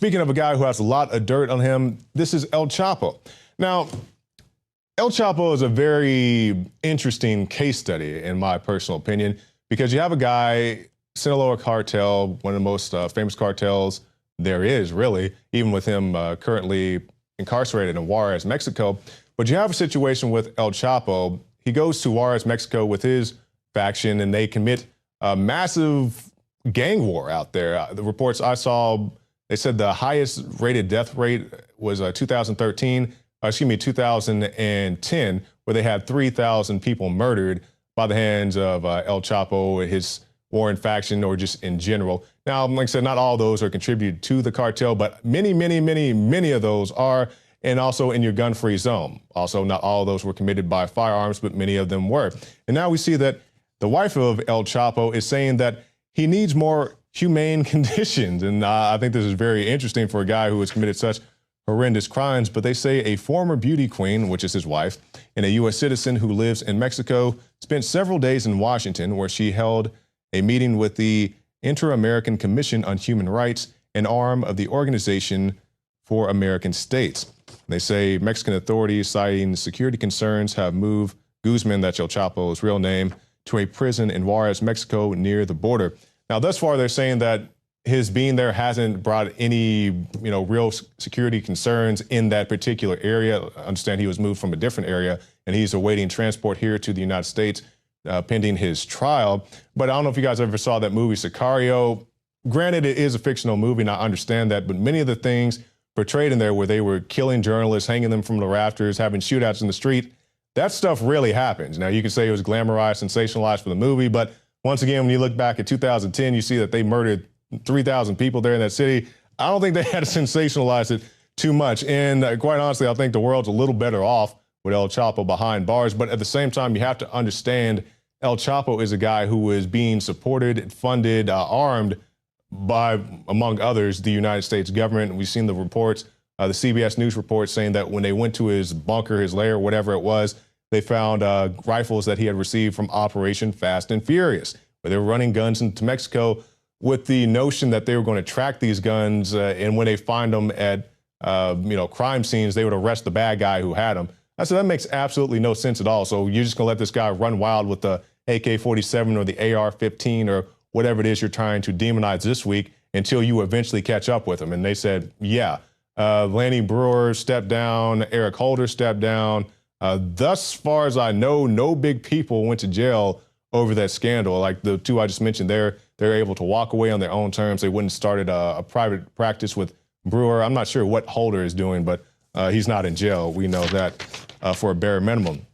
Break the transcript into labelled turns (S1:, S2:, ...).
S1: Speaking of a guy who has a lot of dirt on him, this is El Chapo. Now, El Chapo is a very interesting case study, in my personal opinion, because you have a guy, Sinaloa cartel, one of the most famous cartels there is, really, even with him currently incarcerated in Juarez, Mexico. But you have a situation with El Chapo. He goes to Juarez, Mexico with his faction, and they commit a massive gang war out there. The reports I saw, they said the highest rated death rate was 2010, where they had 3,000 people murdered by the hands of El Chapo, his warring faction, or just in general. Now, like I said, not all those are contributed to the cartel, but many, many, many, many of those are, and also in your gun-free zone. Also, not all of those were committed by firearms, but many of them were. And now we see that the wife of El Chapo is saying that he needs more humane conditions. And I think this is very interesting for a guy who has committed such horrendous crimes. But they say a former beauty queen, which is his wife, and a U.S. citizen who lives in Mexico, spent several days in Washington, where she held a meeting with the Inter-American Commission on Human Rights, an arm of the Organization for American States. They say Mexican authorities, citing security concerns, have moved Guzman, that's El Chapo's real name, to a prison in Juarez, Mexico, near the border. Now, thus far, they're saying that his being there hasn't brought any, real security concerns in that particular area. I understand he was moved from a different area, and he's awaiting transport here to the United States pending his trial. But I don't know if you guys ever saw that movie, Sicario. Granted, it is a fictional movie, and I understand that, but many of the things portrayed in there where they were killing journalists, hanging them from the rafters, having shootouts in the street, that stuff really happens. Now, you could say it was glamorized, sensationalized for the movie, but once again, when you look back at 2010, you see that they murdered 3,000 people there in that city. I don't think they had to sensationalize it too much. And quite honestly, I think the world's a little better off with El Chapo behind bars. But at the same time, you have to understand El Chapo is a guy who is being supported, funded, armed by, among others, the United States government. We've seen the reports, the CBS News reports saying that when they went to his bunker, his lair, whatever it was, they found rifles that he had received from Operation Fast and Furious, where they were running guns into Mexico with the notion that they were going to track these guns, and when they find them at, crime scenes, they would arrest the bad guy who had them. I said, that makes absolutely no sense at all. So you're just going to let this guy run wild with the AK-47 or the AR-15 or whatever it is you're trying to demonize this week until you eventually catch up with him. And they said, yeah, Lanny Breuer stepped down, Eric Holder stepped down. Thus far as I know, no big people went to jail over that scandal. Like the two I just mentioned, they're able to walk away on their own terms. They wouldn't started a private practice with Breuer. I'm not sure what Holder is doing, but he's not in jail. We know that for a bare minimum.